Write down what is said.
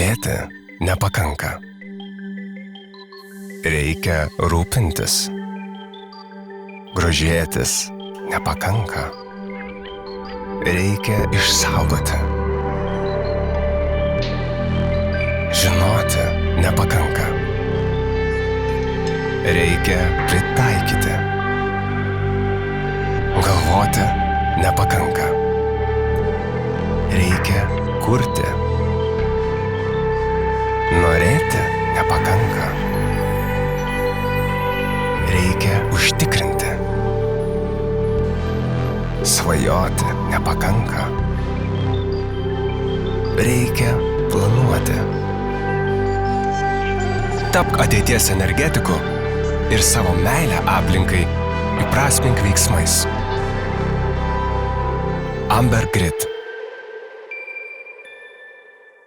Norėti nepakanka. Reikia rūpintis. Grožėtis nepakanka. Reikia išsaugoti. Žinoti nepakanka. Reikia pritaikyti. Galvoti nepakanka. Reikia kurti. Norėti nepakanka. Reikia užtikrinti. Svajoti nepakanka. Reikia planuoti. Tapk ateities energetiku ir savo meilę aplinkai įprasmink veiksmais. Amber Grid.